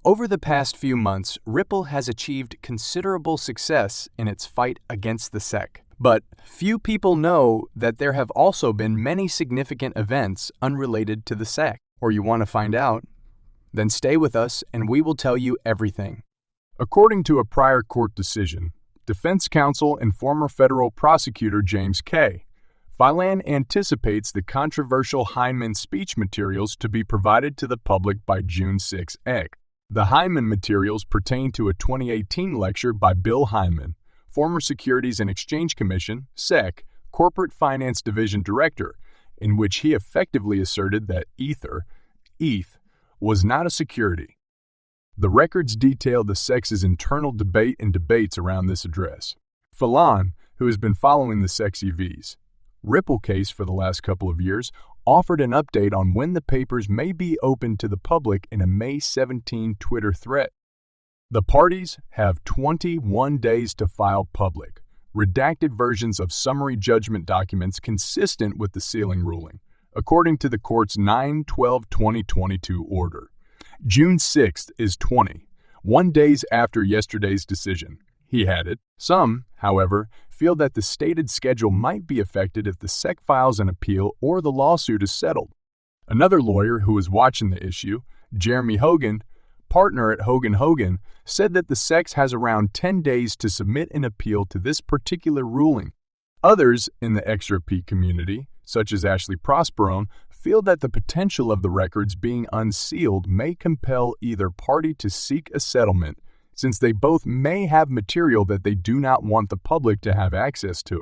Over the past few months, Ripple has achieved considerable success in its fight against the SEC. But few people know that there have also been many significant events unrelated to the SEC. Or you want to find out? Then stay with us and we will tell you everything. According to a prior court decision, defense counsel and former federal prosecutor James K. Filan anticipates the controversial Hinman speech materials to be provided to the public by June 6. The Hinman materials pertain to a 2018 lecture by Bill Hinman, former Securities and Exchange Commission (SEC) Corporate Finance Division Director, in which he effectively asserted that ETH, was not a security. The records detail the SEC's internal debate and debates around this address. Filan, who has been following the SEC's EV's Ripple case for the last couple of years, offered an update on when the papers may be open to the public in a May 17 Twitter thread. The parties have 21 days to file public, redacted versions of summary judgment documents consistent with the sealing ruling, according to the court's 9/12/2022 order. June 6th is 21 days after yesterday's decision, he added. Some, however, feel that the stated schedule might be affected if the SEC files an appeal or the lawsuit is settled. Another lawyer who is watching the issue, Jeremy Hogan, partner at Hogan, said that the SEC has around 10 days to submit an appeal to this particular ruling. Others in the XRP community, such as Ashley Prosperone, feel that the potential of the records being unsealed may compel either party to seek a settlement, since they both may have material that they do not want the public to have access to.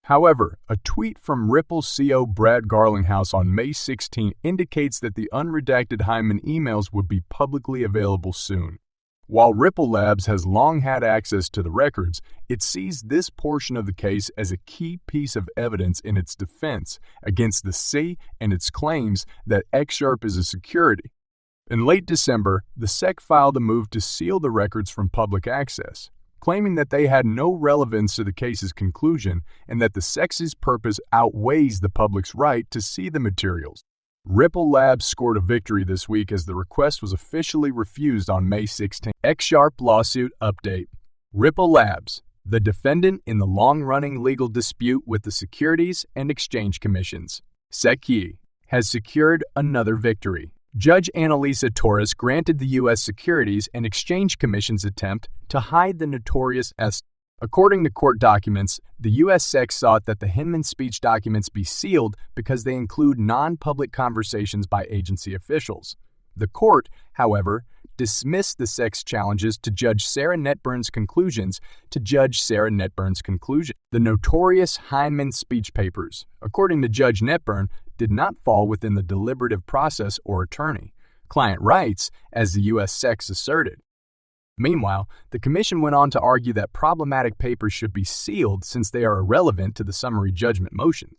However, a tweet from Ripple CEO Brad Garlinghouse on May 16 indicates that the unredacted Hinman emails would be publicly available soon. While Ripple Labs has long had access to the records, it sees this portion of the case as a key piece of evidence in its defense against the SEC and its claims that XRP is a security. In late December, the SEC filed a move to seal the records from public access, claiming that they had no relevance to the case's conclusion and that the SEC's purpose outweighs the public's right to see the materials. Ripple Labs scored a victory this week as the request was officially refused on May 16. XRP lawsuit update. Ripple Labs, the defendant in the long-running legal dispute with the Securities and Exchange Commissions, SEC, has secured another victory. Judge Annalisa Torres granted the U.S. Securities and Exchange Commission's attempt to hide the notorious S. According to court documents, the U.S. SEC sought that the Hinman speech documents be sealed because they include non-public conversations by agency officials. The court, however, dismissed the SEC's challenges to Judge Sarah Netburn's conclusions The notorious Hinman speech papers, according to Judge Netburn, did not fall within the deliberative process or attorney-client rights, as the U.S. SEC asserted. Meanwhile, the Commission went on to argue that problematic papers should be sealed since they are irrelevant to the summary judgment motions.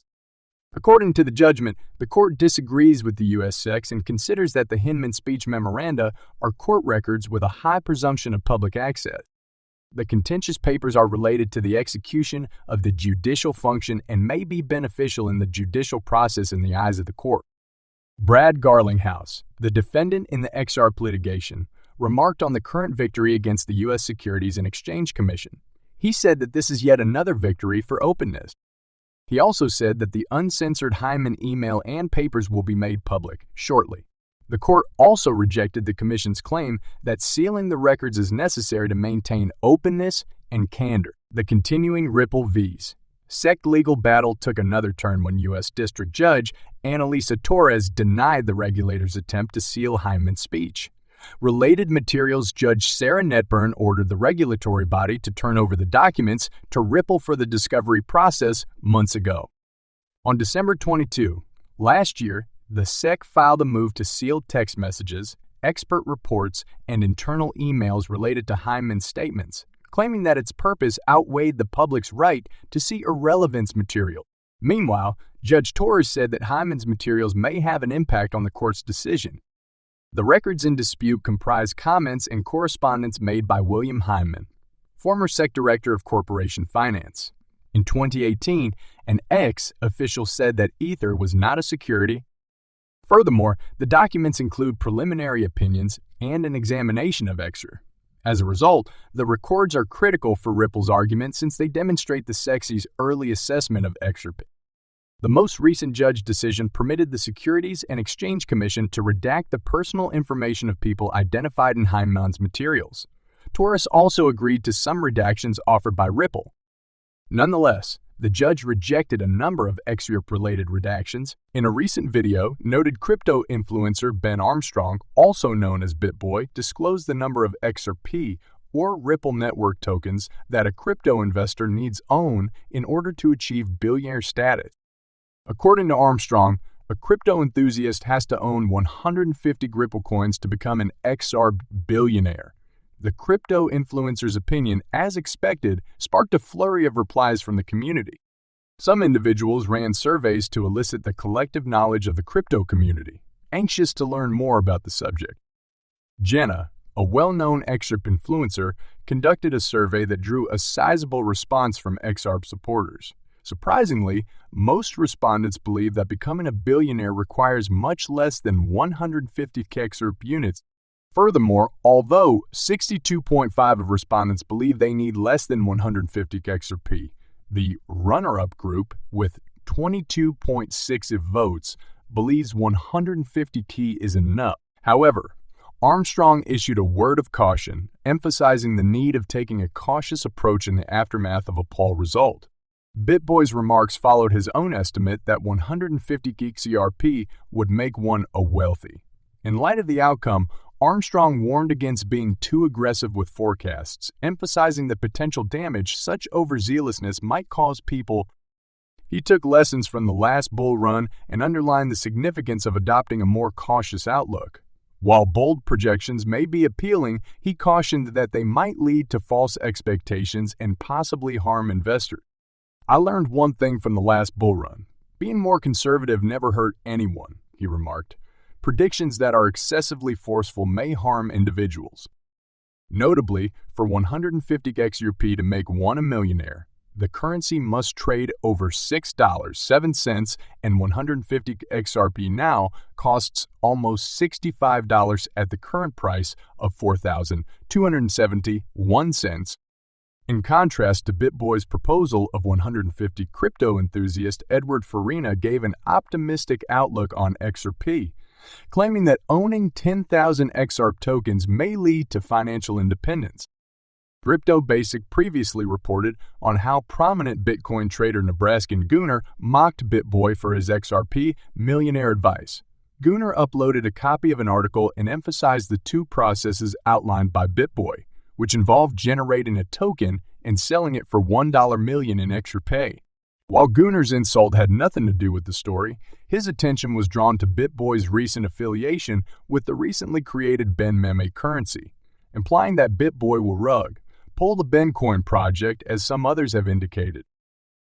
According to the judgment, the court disagrees with the U.S. SEC and considers that the Hinman speech memoranda are court records with a high presumption of public access. The contentious papers are related to the execution of the judicial function and may be beneficial in the judicial process in the eyes of the court. Brad Garlinghouse, the defendant in the XRP litigation, remarked on the current victory against the U.S. Securities and Exchange Commission. He said that this is yet another victory for openness. He also said that the uncensored Hinman email and papers will be made public shortly. The court also rejected the Commission's claim that sealing the records is necessary to maintain openness and candor. The continuing Ripple vs. SEC legal battle took another turn when U.S. District Judge Annalisa Torres denied the regulator's attempt to seal Hinman's speech. Related materials, Judge Sarah Netburn ordered the regulatory body to turn over the documents to Ripple for the discovery process months ago. On December 22, last year, the SEC filed a move to seal text messages, expert reports, and internal emails related to Hinman's statements, claiming that its purpose outweighed the public's right to see irrelevance material. Meanwhile, Judge Torres said that Hinman's materials may have an impact on the court's decision. The records in dispute comprise comments and correspondence made by William Hinman, former SEC Director of Corporation Finance. In 2018, an ex-official said that Ether was not a security. Furthermore, the documents include preliminary opinions and an examination of XR. As a result, the records are critical for Ripple's argument since they demonstrate the SEC's early assessment of XRP. The most recent judge decision permitted the Securities and Exchange Commission to redact the personal information of people identified in Hinman's materials. Taurus also agreed to some redactions offered by Ripple. Nonetheless, the judge rejected a number of XRP-related redactions. In a recent video, noted crypto influencer Ben Armstrong, also known as BitBoy, disclosed the number of XRP or Ripple network tokens that a crypto investor needs own in order to achieve billionaire status. According to Armstrong, a crypto enthusiast has to own 150 Ripple coins to become an XRP billionaire. The crypto influencer's opinion, as expected, sparked a flurry of replies from the community. Some individuals ran surveys to elicit the collective knowledge of the crypto community, anxious to learn more about the subject. Jenna, a well-known XRP influencer, conducted a survey that drew a sizable response from XRP supporters. Surprisingly, most respondents believe that becoming a billionaire requires much less than 150 XRP units. Furthermore, although 62.5% of respondents believe they need less than 150 XRP, the runner-up group, with 22.6% votes, believes 150 K is enough. However, Armstrong issued a word of caution, emphasizing the need of taking a cautious approach in the aftermath of a poll result. BitBoy's remarks followed his own estimate that 150 XRP would make one a wealthy. In light of the outcome, Armstrong warned against being too aggressive with forecasts, emphasizing the potential damage such overzealousness might cause people. He took lessons from the last bull run and underlined the significance of adopting a more cautious outlook. While bold projections may be appealing, he cautioned that they might lead to false expectations and possibly harm investors. "I learned one thing from the last bull run. Being more conservative never hurt anyone," he remarked. "Predictions that are excessively forceful may harm individuals." Notably, for 150 XRP to make one a millionaire, the currency must trade over $6.07, and 150 XRP now costs almost $65 at the current price of $4,271. In contrast to BitBoy's proposal of 150, crypto enthusiast Edward Farina gave an optimistic outlook on XRP, claiming that owning 10,000 XRP tokens may lead to financial independence. Crypto Basic previously reported on how prominent Bitcoin trader Nebraskan Gunnar mocked BitBoy for his XRP millionaire advice. Gunnar uploaded a copy of an article and emphasized the two processes outlined by BitBoy, which involved generating a token and selling it for $1 million in extra pay. While Gunnar's insult had nothing to do with the story, his attention was drawn to BitBoy's recent affiliation with the recently created Ben Meme currency, implying that BitBoy will pull the Bencoin project as some others have indicated.